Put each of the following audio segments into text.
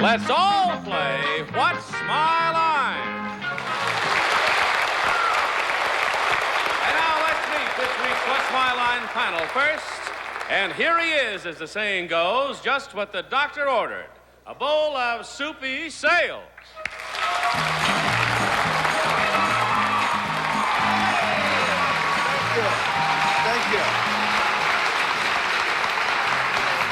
let's all play What's My Line? And now let's meet this week's What's My Line panel first. And here he is, as the saying goes, just what the doctor ordered. A bowl of soupy sales. Thank you.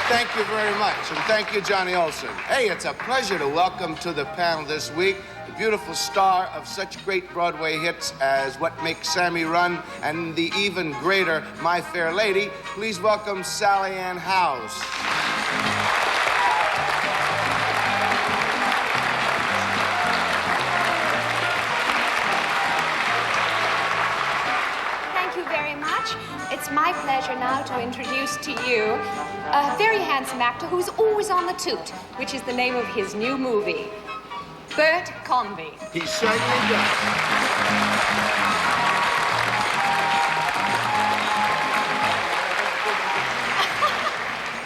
Thank you very much, and thank you, Johnny Olson. Hey, it's a pleasure to welcome to the panel this week the beautiful star of such great Broadway hits as What Makes Sammy Run and the even greater My Fair Lady. Please welcome Sally Ann Howes. It's my pleasure now to introduce to you a very handsome actor who's always on the toot, which is the name of his new movie, Bert Convy. He certainly does.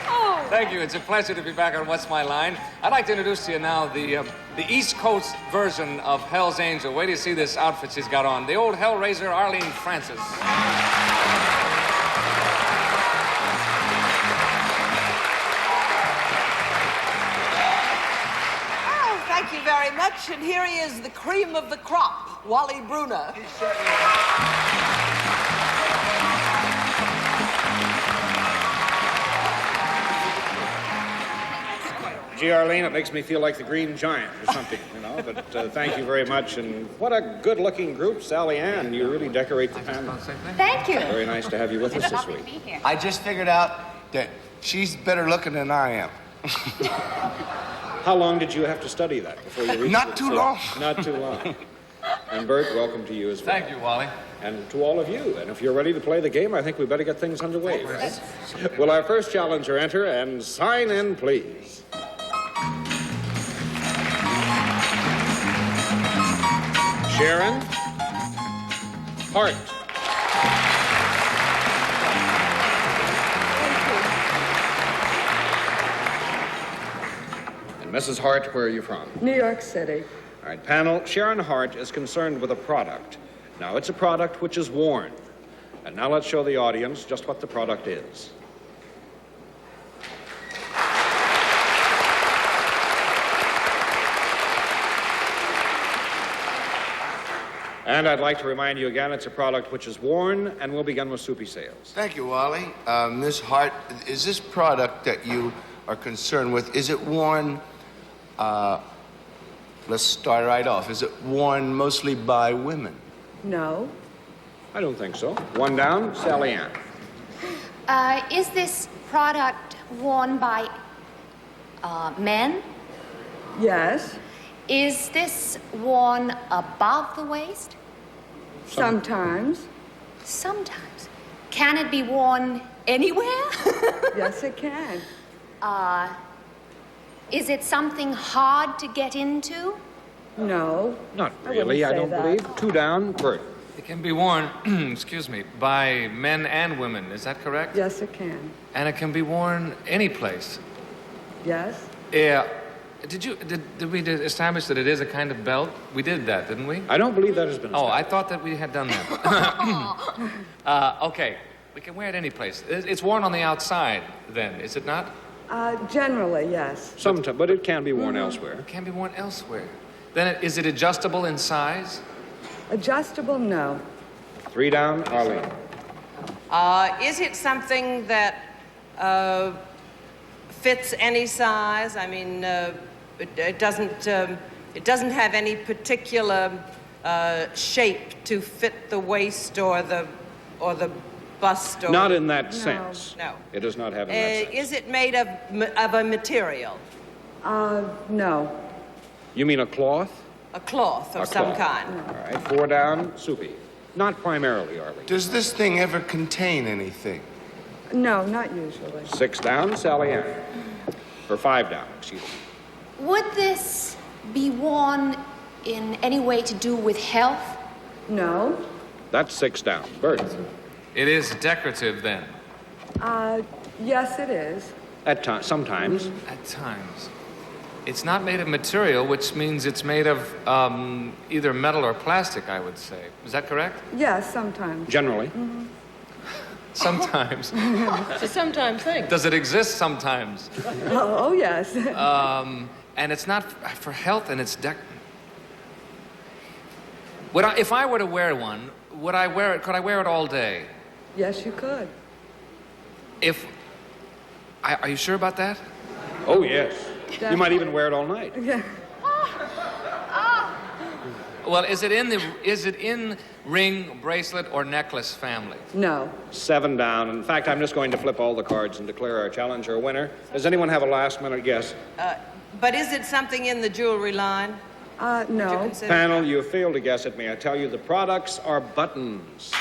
Oh. Thank you. It's a pleasure to be back on What's My Line. I'd like to introduce to you now the East Coast version of Hell's Angel. Wait till you see this outfit she's got on. The old Hellraiser, Arlene Francis. Thank you very much, and here he is, the cream of the crop, Wally Bruner. Gee, Arlene, it makes me feel like the Green Giant or something, you know, but thank you very much, and what a good-looking group, Sally Ann. You really decorate the panel. Thank you. Very nice to have you with us this week. I just figured out that she's better looking than I am. How long did you have to study that before you reached Not too long. Not too long. And Bert, welcome to you as well. Thank you, Wally. And to all of you. And if you're ready to play the game, I think we better get things underway, right? Will our first challenger enter and sign in, please? Sharon Hart. Mrs. Hart, where are you from? New York City. All right, panel, Sharon Hart is concerned with a product. Now, it's a product which is worn. And now let's show the audience just what the product is. And I'd like to remind you again, it's a product which is worn, and we'll begin with soupy sales. Thank you, Wally. Ms. Hart, is this product that you are concerned with, is it worn, let's start right off, is it worn mostly by women? No. I don't think so. One down, Sally Ann. Is this product worn by men? Yes. Is this worn above the waist? Sometimes. Sometimes. Can it be worn anywhere? Yes, it can. Is it something hard to get into? No. Not really, I don't believe. Two down, Bert. It can be worn, excuse me, by men and women. Is that correct? Yes, it can. And it can be worn any place. Yes. Yeah. Did we establish that it is a kind of belt? We did that, didn't we? I don't believe that has been established. Oh, I thought that we had done that. Okay. We can wear it any place. It's worn on the outside, then, is it not? Generally, yes. Sometimes, but it can be worn elsewhere. It can be worn elsewhere. Then, is it adjustable in size? Adjustable, no. Three down, Arlene. Is it something that fits any size? I mean, it doesn't have any particular shape to fit the waist or the bust. Or Not in that sense. No. It does not have in that sense. Is it made of a material? No. You mean a cloth? A cloth of A some cloth. kind. All right, four down, Soupy. Not primarily, Arlene. Does this thing ever contain anything? No, not usually. Six down, Sally Ann. Or five down, excuse me. Would this be worn in any way to do with health? No. That's six down. Bert. It is decorative, then? Yes, it is. Sometimes. At times. It's not made of material, which means it's made of either metal or plastic, I would say. Is that correct? Yes, sometimes. Generally. Sometimes. It's a sometime thing. Does it exist sometimes? Oh yes. And it's not for health, and it's if I were to wear one, would I wear it? Could I wear it all day? Yes, you could. Are you sure about that? Oh, yes. You might even wear it all night. Yeah. Well, is it in ring, bracelet, or necklace family? No. 7 down. In fact, I'm just going to flip all the cards and declare our challenger a winner. Does anyone have a last-minute guess? But is it something in the jewelry line? No. Panel, you failed to guess it. May I tell you, the products are buttons.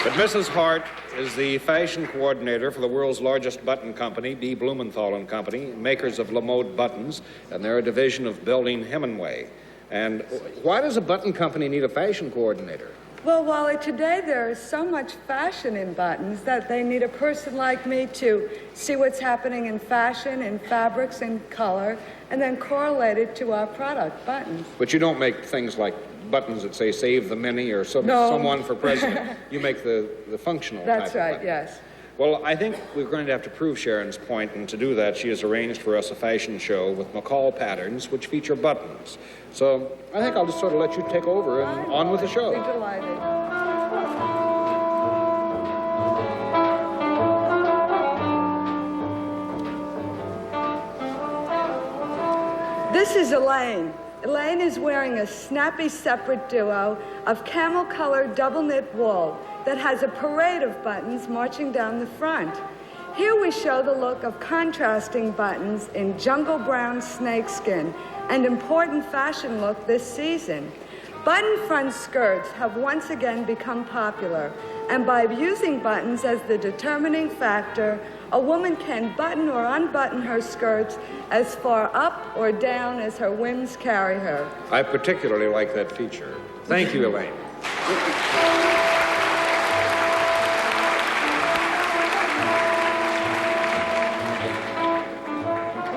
But Mrs. Hart is the fashion coordinator for the world's largest button company, B. Blumenthal and Company, makers of LaMode buttons, and they're a division of Building Hemingway. And why does a button company need a fashion coordinator? Well, Wally, today there is so much fashion in buttons that they need a person like me to see what's happening in fashion, in fabrics, in color, and then correlate it to our product, buttons. But you don't make things like buttons that say "Save the Mini" or someone for president. You make the functional That's type right, of button. yes. Well, I think we're going to have to prove Sharon's point, and to do that, she has arranged for us a fashion show with McCall patterns, which feature buttons. So I think I'll just sort of let you take over and on with the show. I'll be delighted. This is Elaine. Elaine is wearing a snappy separate duo of camel-colored double-knit wool that has a parade of buttons marching down the front. Here we show the look of contrasting buttons in jungle brown snakeskin, an important fashion look this season. Button front skirts have once again become popular, and by using buttons as the determining factor, a woman can button or unbutton her skirts as far up or down as her whims carry her. I particularly like that feature. Thank you, Elaine.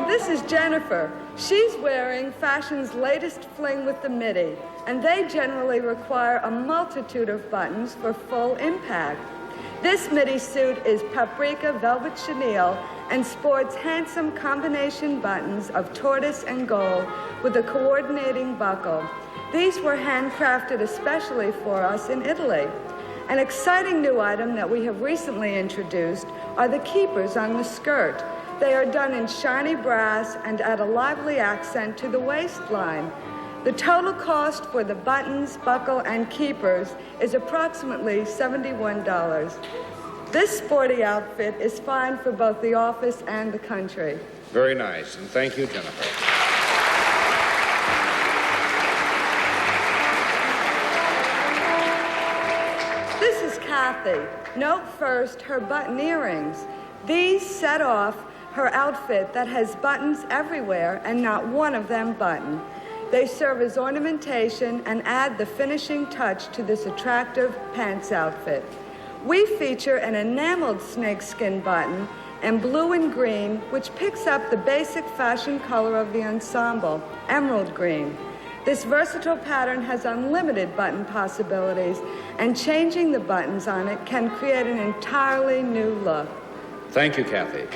This is Jennifer. She's wearing fashion's latest fling with the midi, and they generally require a multitude of buttons for full impact. This midi suit is paprika velvet chenille and sports handsome combination buttons of tortoise and gold with a coordinating buckle. These were handcrafted especially for us in Italy. An exciting new item that we have recently introduced are the keepers on the skirt. They are done in shiny brass and add a lively accent to the waistline. The total cost for the buttons, buckle, and keepers is approximately $71. This sporty outfit is fine for both the office and the country. Very nice, and thank you, Jennifer. This is Kathy. Note first her button earrings. These set off her outfit that has buttons everywhere and not one of them button. They serve as ornamentation and add the finishing touch to this attractive pants outfit. We feature an enameled snakeskin button in blue and green, which picks up the basic fashion color of the ensemble, emerald green. This versatile pattern has unlimited button possibilities, and changing the buttons on it can create an entirely new look. Thank you, Kathy.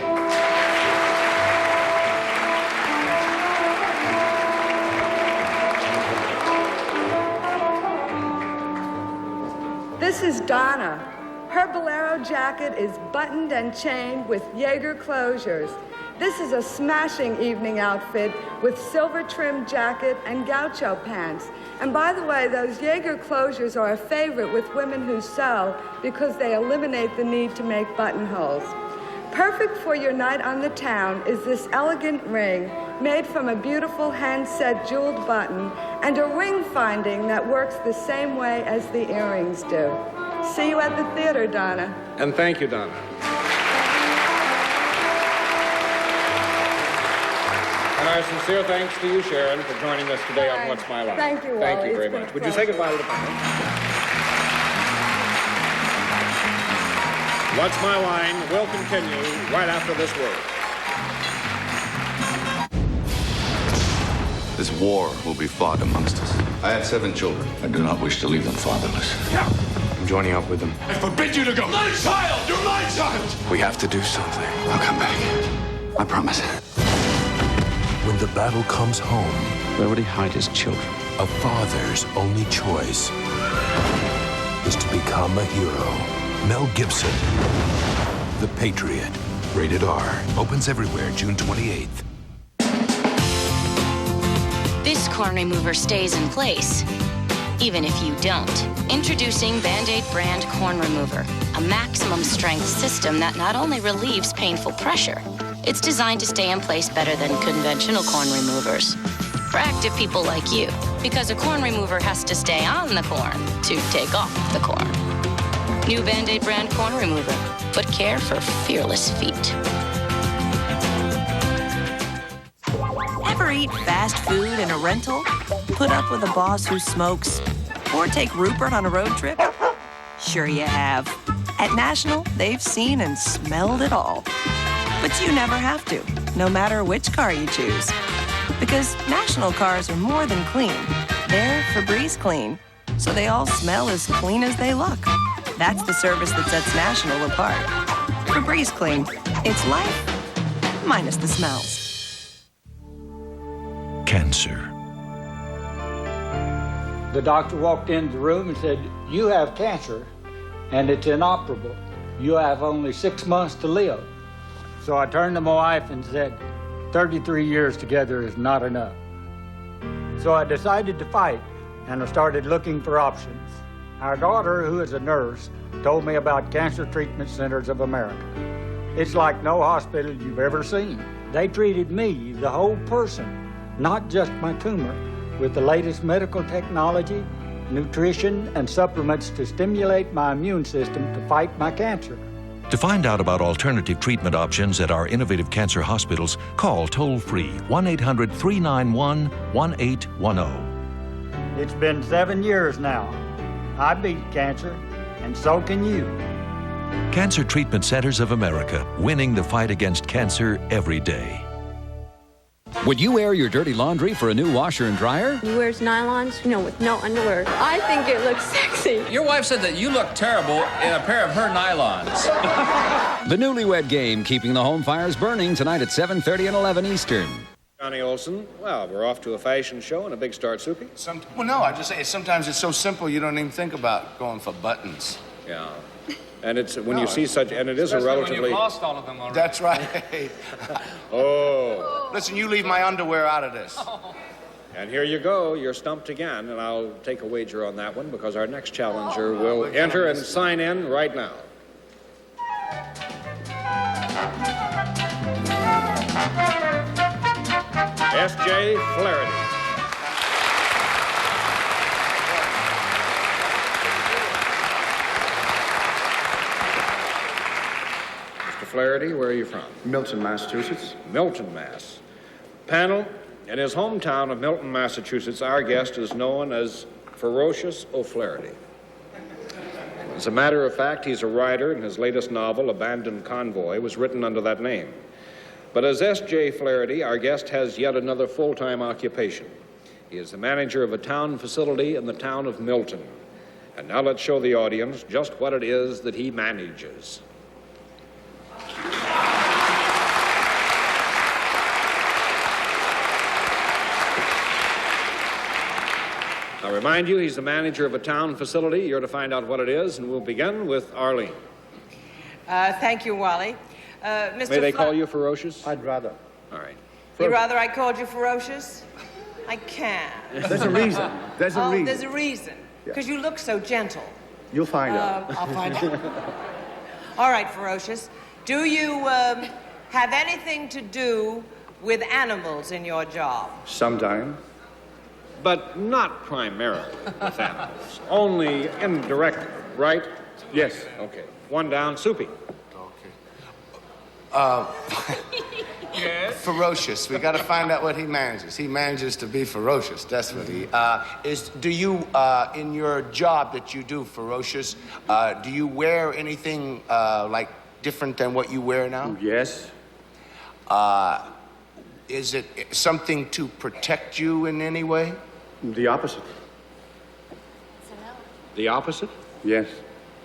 This is Donna. Her bolero jacket is buttoned and chained with Jaeger closures. This is a smashing evening outfit with silver trimmed jacket and gaucho pants. And by the way, those Jaeger closures are a favorite with women who sew because they eliminate the need to make buttonholes. Perfect for your night on the town is this elegant ring made from a beautiful hand-set jeweled button and a ring finding that works the same way as the earrings do. See you at the theater, Donna. And thank you, Donna. And our sincere thanks to you, Sharon, for joining us today on What's My Line. Thank you, Wally. Thank you very It's been much. a Would you say pleasure. goodbye to the panel? What's My Line will continue right after this word. This war will be fought amongst us. I have 7 children. I do not wish to leave them fatherless. I'm joining up with them. I forbid you to go. My child! You're my child! We have to do something. I'll come back. I promise. When the battle comes home, Where would he hide his children? a father's only choice is to become a hero. Mel Gibson, The Patriot. Rated R. Opens everywhere June 28th. This corn remover stays in place, even if you don't. Introducing Band-Aid brand corn remover, a maximum strength system that not only relieves painful pressure, it's designed to stay in place better than conventional corn removers. For active people like you, because a corn remover has to stay on the corn to take off the corn. New Band-Aid brand corn remover. Put care for fearless feet. Ever eat fast food in a rental? Put up with a boss who smokes? Or take Rupert on a road trip? Sure you have. At National, they've seen and smelled it all. But you never have to, no matter which car you choose. Because National cars are more than clean. They're Febreze clean, so they all smell as clean as they look. That's the service that sets National apart. Febreze clean. It's life, minus the smells. Cancer. The doctor walked into the room and said, "You have cancer, and it's inoperable. You have only 6 months to live." So I turned to my wife and said, 33 years together is not enough. So I decided to fight, and I started looking for options. Our daughter, who is a nurse, told me about Cancer Treatment Centers of America. It's like no hospital you've ever seen. They treated me, the whole person, not just my tumor, with the latest medical technology, nutrition, and supplements to stimulate my immune system to fight my cancer. To find out about alternative treatment options at our innovative cancer hospitals, call toll-free 1-800-391-1810. It's been 7 years now. I beat cancer, and so can you. Cancer Treatment Centers of America, winning the fight against cancer every day. Would you air your dirty laundry for a new washer and dryer? He wears nylons, with no underwear. I think it looks sexy. Your wife said that you look terrible in a pair of her nylons. The Newlywed Game, keeping the home fires burning, tonight at 7:30 and 11 Eastern. Johnny Olson, well, we're off to a fashion show and a big start, Soupy. Well, no, I just say sometimes it's so simple you don't even think about going for buttons. Yeah. And it's when you see such, and it is a relatively. When you've lost all of them already. That's right. Oh. Listen, you leave my underwear out of this. And here you go. You're stumped again, and I'll take a wager on that one because our next challenger will enter and sign in right now. S.J. Flaherty. Flaherty, where are you from? Milton, Massachusetts. Milton, Mass. Panel, in his hometown of Milton, Massachusetts, our guest is known as Ferocious O'Flaherty. As a matter of fact, he's a writer, and his latest novel, Abandoned Convoy, was written under that name. But as S.J. Flaherty, our guest has yet another full-time occupation. He is the manager of a town facility in the town of Milton. And now let's show the audience just what it is that he manages. I remind you, he's the manager of a town facility. You're to find out what it is, and we'll begin with Arlene. Thank you, Wally. Mr. May they call you Ferocious? I'd rather. All right. You'd rather I called you Ferocious? I can't. There's a reason. There's a reason. There's a reason. Because you look so gentle. You'll find out. I'll find out. All right, Ferocious. Do you have anything to do with animals in your job? Sometimes. But not primarily with animals. Only indirectly, right? Yes. Okay. One down. Soupy. Yes? Ferocious. We got to find out what he manages. He manages to be ferocious. That's what he is. Do you, in your job that you do, Ferocious, do you wear anything like different than what you wear now? Yes. Is it something to protect you in any way? The opposite. The opposite? Yes.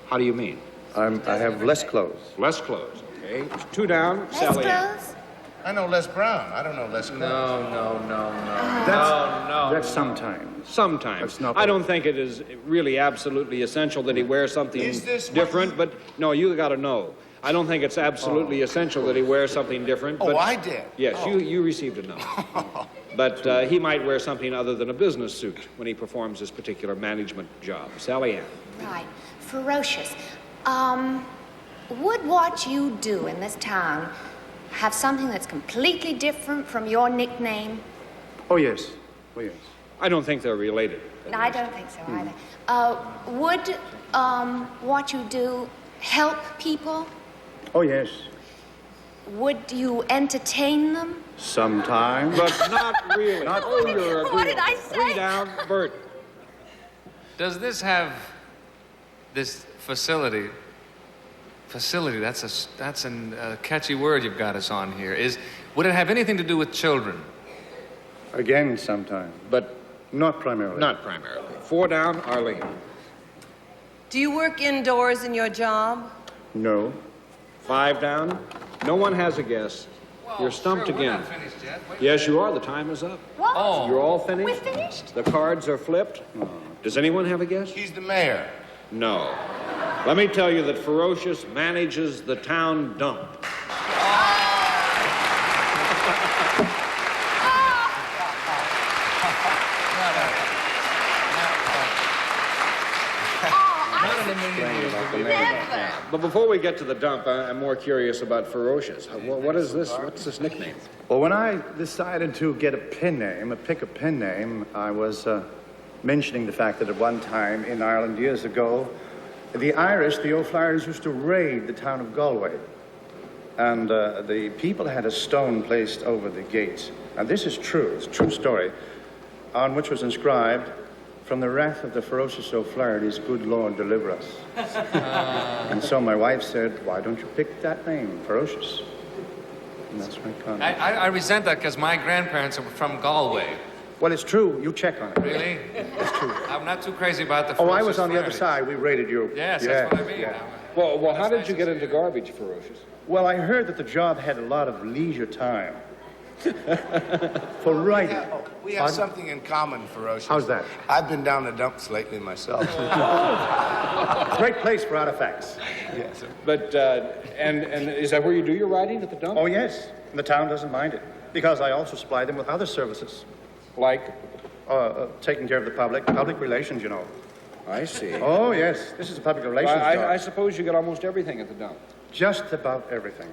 How do you mean? I have less clothes. Less clothes, okay. 2 down, Sally. I know Les Brown. I don't know Les Clothes. No. That's sometimes. Sometimes. That's not I don't think it is really absolutely essential that he wears something different, but no, you got to know. I don't think it's absolutely essential that he wears something different. Oh, but I did. Yes, you received a note. But he might wear something other than a business suit when he performs his particular management job. Sally Ann. Right. Ferocious. Would what you do in this town have something that's completely different from your nickname? Oh, yes. Oh, yes. I don't think they're related. No, I don't think so either. Would what you do help people? Oh, yes. Would you entertain them? Sometimes. But not really. Not What did I say? 3 down, Bert. Does this have this facility? Facility, that's a catchy word you've got us on here. Would it have anything to do with children? Again, sometimes. But not primarily. Not primarily. 4 down, Arlene. Do you work indoors in your job? No. 5 down. No one has a guess. You're stumped again. We're not finished yet. Yes, you are. The time is up. What? Oh. You're all finished? We're finished? The cards are flipped. Does anyone have a guess? He's the mayor. No. Let me tell you that Ferocious manages the town dump. Never. But before we get to the dump, I'm more curious about Ferocious. What is this? What's this nickname? Well, when I decided to get a pen name, pick a pen name, I was mentioning the fact that at one time in Ireland years ago, the Irish, the old Flyers, used to raid the town of Galway. And the people had a stone placed over the gate. And this is true, it's a true story, on which was inscribed, "From the wrath of the ferocious O'Flaherty's, good Lord, deliver us." And so my wife said, "Why don't you pick that name, Ferocious?" And that's my comment. I resent that because my grandparents are from Galway. Well, it's true. You check on it. Really? It's true. I'm not too crazy about the Oh, I ferocious was on the other Flaherty. side. We raided you. Yes, that's what I mean. Yeah. Well, how did you get into garbage, Ferocious? Well, I heard that the job had a lot of leisure time for writing. We have something in common, Ferocious. How's that? I've been down the dumps lately myself. Great place for artifacts. Yes. But, and is that where you do your writing, at the dump? Oh, yes. And the town doesn't mind it because I also supply them with other services. Like? Taking care of the public relations, you know. I see. Oh, yes. This is a public relations job. I suppose you get almost everything at the dump. Just about everything.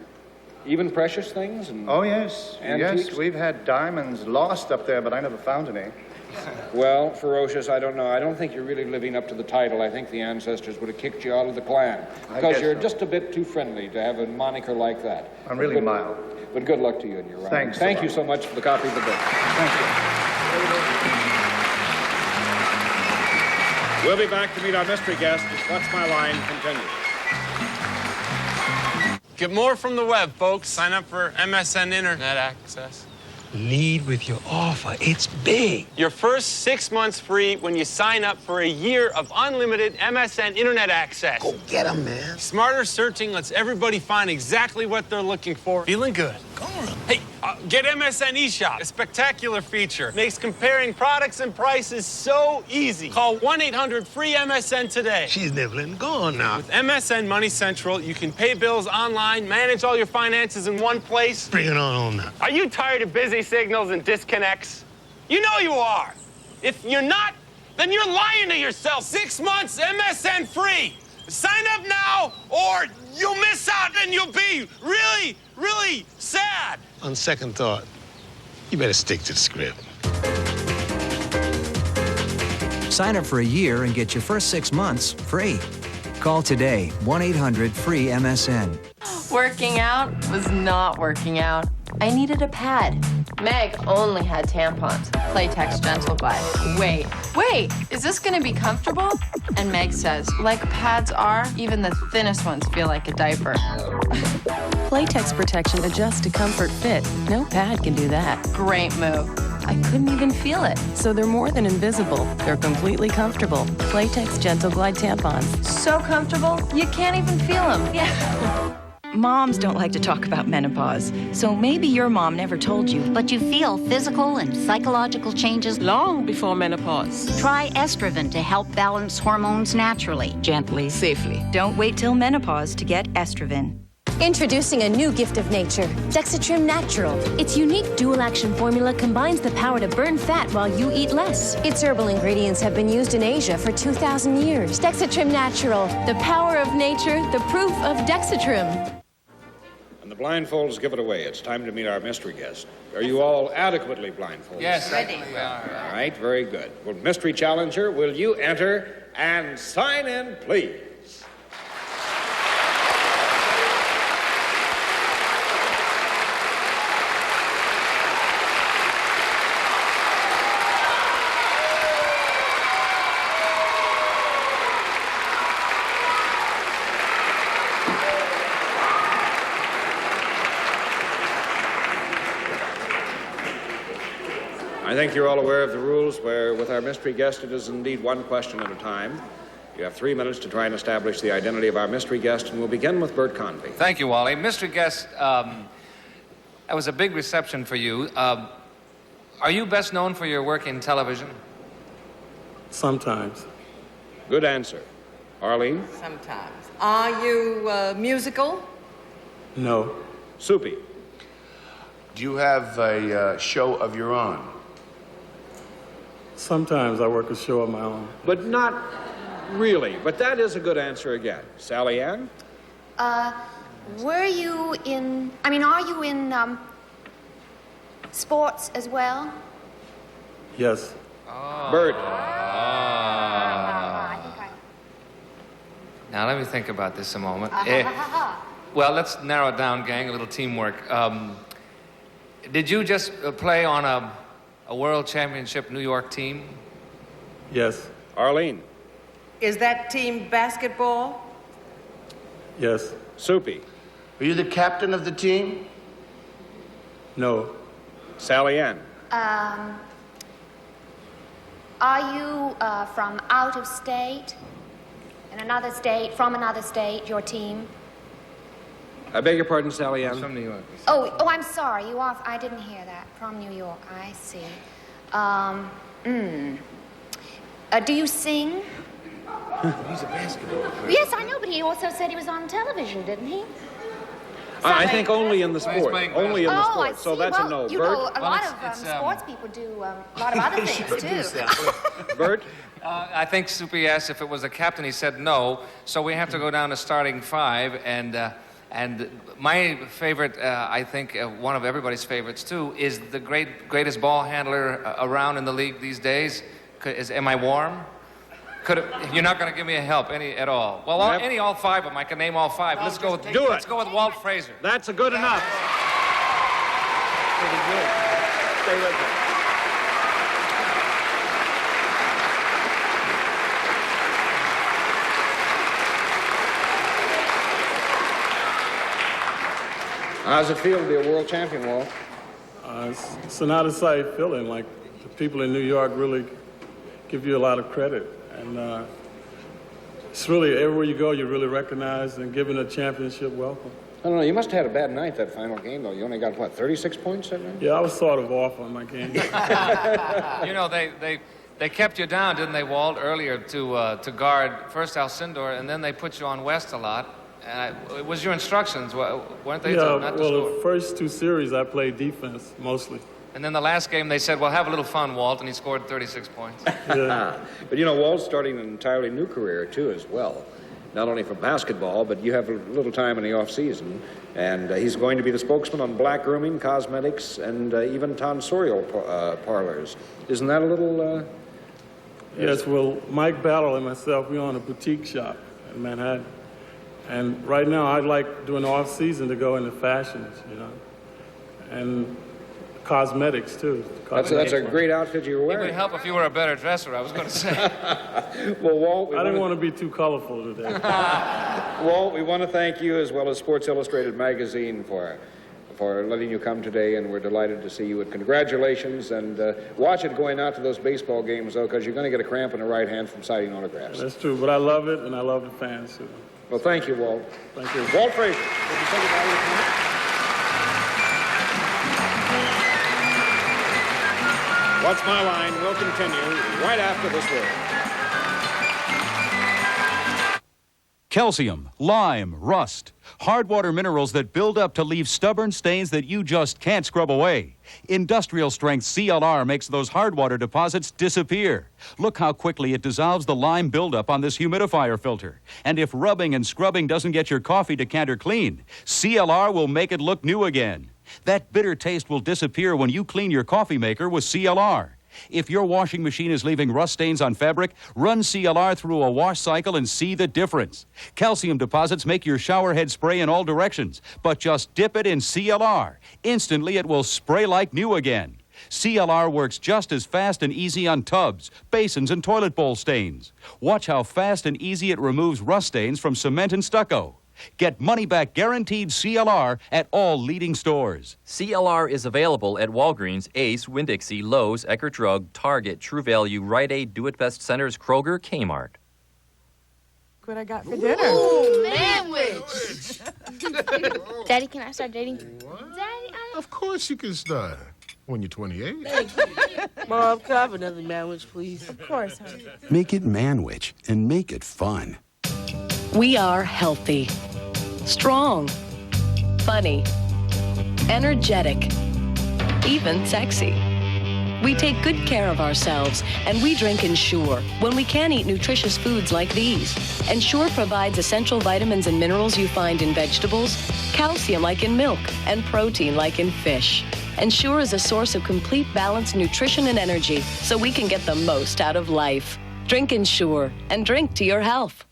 Even precious things? And oh, yes. antiques? Yes, we've had diamonds lost up there, but I never found any. Well, Ferocious, I don't know. I don't think you're really living up to the title. I think the ancestors would have kicked you out of the clan. Because you're just a bit too friendly to have a moniker like that. I'm really mild. But good luck to you in your writing. Thanks. Thank you so much for the copy of the book. Thank you. We'll be back to meet our mystery guest as What's My Line continues. Get more from the web, folks. Sign up for MSN Internet Access. Lead with your offer. It's big. Your first 6 months free when you sign up for a year of unlimited MSN Internet Access. Go get 'em, man. Smarter searching lets everybody find exactly what they're looking for. Feeling good. Go on. Hey, get MSN eShop. A spectacular feature. Makes comparing products and prices so easy. Call 1-800-FREE-MSN today. She's nibbling. Go on now. With MSN Money Central, you can pay bills online, manage all your finances in one place. Bring it on now. Are you tired of busy signals and disconnects? You know you are. If you're not, then you're lying to yourself. 6 months MSN free. Sign up now or you'll miss out and you'll be really, really sad. On second thought, you better stick to the script. Sign up for a year and get your first 6 months free. Call today, 1-800-FREE-MSN. Working out was not working out. I needed a pad. Meg only had tampons. Playtex Gentle Glide. Wait, is this gonna be comfortable? And Meg says, like pads are, even the thinnest ones feel like a diaper. Playtex protection adjusts to comfort fit. No pad can do that. Great move. I couldn't even feel it. So they're more than invisible. They're completely comfortable. Playtex Gentle Glide tampons. So comfortable, you can't even feel them. Yeah. Moms don't like to talk about menopause, so maybe your mom never told you. But you feel physical and psychological changes long before menopause. Try Estroven to help balance hormones naturally, Gently, safely. Don't wait till menopause to get Estroven. Introducing a new gift of nature, Dexatrim Natural. Its unique dual-action formula combines the power to burn fat while you eat less. Its herbal ingredients have been used in Asia for 2,000 years. Dexatrim Natural, the power of nature, the proof of Dexatrim. And the blindfolds give it away. It's time to meet our mystery guest. Are you all adequately blindfolded? Yes, ready. We are. All right, very good. Well, mystery challenger, will you enter and sign in, please? I think you're all aware of the rules where with our mystery guest it is indeed one question at a time. You have 3 minutes to try and establish the identity of our mystery guest, and we'll begin with Bert Convy. Thank you, Wally. Mystery guest, that was a big reception for you. Are you best known for your work in television? Sometimes. Good answer. Arlene? Sometimes. Are you musical? No. Soupy? Do you have a show of your own? Sometimes I work a show of my own. But not really. But that is a good answer again. Sally Ann? Are you in sports as well? Yes. Bert? Now, let me think about this a moment. Well, let's narrow it down, gang, a little teamwork. Did you just play on a World Championship New York team? Yes. Arlene? Is that team basketball? Yes. Soupy? Are you the captain of the team? No. Sally Ann? Are you from out of state? In another state, from another state, your team? I beg your pardon, Sally Ann? From New York. Oh, I'm sorry. I didn't hear that. From New York. I see. Do you sing? He's a basketball player. Yes, I know, but he also said he was on television, didn't he? I think only in the sport. Only in the sport. I see. So that's well, a no. You Bert? know, a lot of sports people do a lot of other things, too. Bert? I think Soupy asked if it was the captain. He said no. So we have to go down to starting 5. And my favorite, I think one of everybody's favorites too, is the greatest ball handler around in the league these days. Am I warm? You're not going to give me a help at all. Well, all 5 of them. I can name all 5. Let's go with Let's go with Walt Frazier. That's a good enough. Pretty good. Stay with me. How's it feel to be a world champion, Walt? It's an out-of-sight feeling. Like, the people in New York really give you a lot of credit. And it's really, everywhere you go, you're really recognized and given a championship welcome. I don't know, you must have had a bad night that final game, though. You only got, 36 points that night? Yeah, I was sort of off on my game. You know, they kept you down, didn't they, Walt, earlier to guard first Alcindor, and then they put you on West a lot. It was your instructions, weren't they? Yeah, not to well, score? the first 2 series I played defense, mostly. And then the last game they said, well, have a little fun, Walt, and he scored 36 points. Yeah. But you know, Walt's starting an entirely new career, too, as well. Not only for basketball, but you have a little time in the off-season. And he's going to be the spokesman on black grooming, cosmetics, and even tonsorial parlors. Isn't that a little... Yes, well, Mike Battle and myself, we own a boutique shop in Manhattan. And right now, I'd like, during the off-season, to go into fashions, you know. and cosmetics, too. That's a great outfit you're It wearing. would help if you were a better dresser, I was going to say. Well, Walt, I didn't want to be too colorful today. Walt, we want to thank you as well as Sports Illustrated magazine for letting you come today, and we're delighted to see you. And congratulations, and watch it going out to those baseball games, though, because you're going to get a cramp in the right hand from signing autographs. That's true, but I love it, and I love the fans, too. Well, thank you, Walt. Thank you. Walt Frazier, would you say goodbye to your friends? What's My Line will continue right after this word. Calcium, lime, rust. Hard water minerals that build up to leave stubborn stains that you just can't scrub away. Industrial strength CLR makes those hard water deposits disappear. Look how quickly it dissolves the lime buildup on this humidifier filter. And if rubbing and scrubbing doesn't get your coffee decanter clean, CLR will make it look new again. That bitter taste will disappear when you clean your coffee maker with CLR. If your washing machine is leaving rust stains on fabric, run CLR through a wash cycle and see the difference. Calcium deposits make your shower head spray in all directions, but just dip it in CLR. Instantly, it will spray like new again. CLR works just as fast and easy on tubs, basins, and toilet bowl stains. Watch how fast and easy it removes rust stains from cement and stucco. Get money-back guaranteed CLR at all leading stores. CLR is available at Walgreens, Ace, Winn-Dixie, Lowe's, Eckerd Drug, Target, True Value, Rite Aid, Do It Best Centers, Kroger, Kmart. What I got for dinner? Ooh, sandwich! Daddy, can I start dating? What? Daddy, Of course you can start. When you're 28. Mom, can I have another sandwich, please? Of course, honey. Make it Manwich and make it fun. We are healthy, strong, funny, energetic, even sexy. We take good care of ourselves, and we drink Ensure when we can't eat nutritious foods like these. Ensure provides essential vitamins and minerals you find in vegetables, calcium like in milk, and protein like in fish. Ensure is a source of complete balanced nutrition and energy, so we can get the most out of life. Drink Ensure, and drink to your health.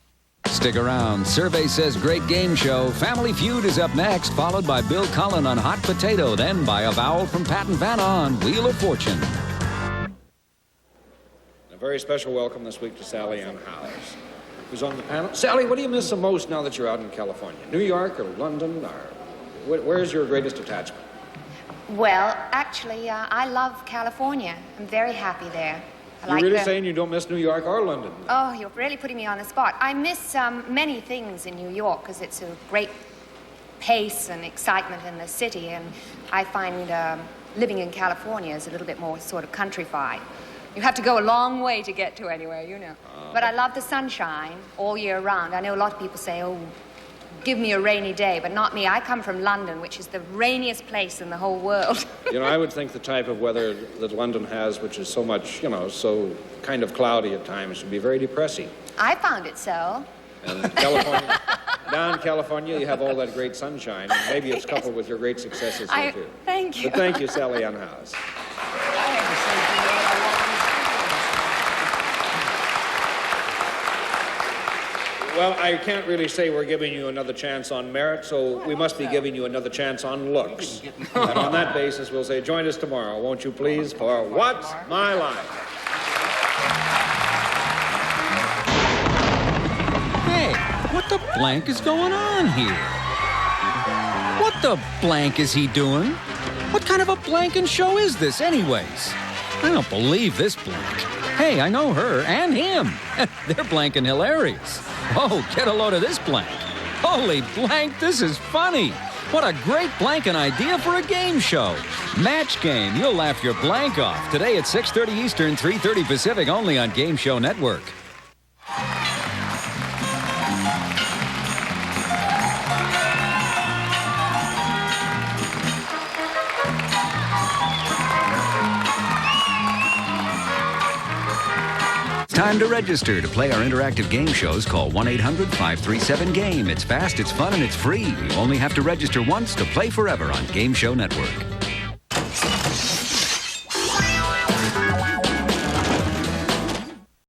Stick around. Survey says great game show. Family Feud is up next, followed by Bill Cullen on Hot Potato, then by a vowel from Pat and Vanna on Wheel of Fortune. A very special welcome this week to Sally Ann Howes, who's on the panel. Sally, what do you miss the most now that you're out in California? New York or London, or where's your greatest attachment? Well, actually, I love California. I'm very happy there. You're really saying you don't miss New York or London? Oh, you're really putting me on the spot. I miss many things in New York because it's a great pace and excitement in the city, and I find living in California is a little bit more sort of countrified. You have to go a long way to get to anywhere, you know. But I love the sunshine all year round. I know a lot of people say, oh, give me a rainy day, but not me. I come from London, which is the rainiest place in the whole world. You know, I would think the type of weather that London has, which is so much, you know, so kind of cloudy at times, would be very depressing. I found it so. And California, down in California, you have all that great sunshine, and maybe it's coupled with your great successes here, too. Thank you. But thank you, Sally Ann Howes. Well, I can't really say we're giving you another chance on merit, so we must be giving you another chance on looks. And on that basis, we'll say, join us tomorrow, won't you please, for What's My Line? Hey, what the blank is going on here? What the blank is he doing? What kind of a blanking show is this, anyways? I don't believe this blank. Hey, I know her and him. They're blanking hilarious. Oh, get a load of this blank. Holy blank, this is funny. What a great blanking idea for a game show. Match Game. You'll laugh your blank off. Today at 6:30 Eastern, 3:30 Pacific, only on Game Show Network. Time to register to play our interactive game shows. Call 1-800-537-GAME. It's fast, it's fun, and it's free. You only have to register once to play forever on Game Show Network.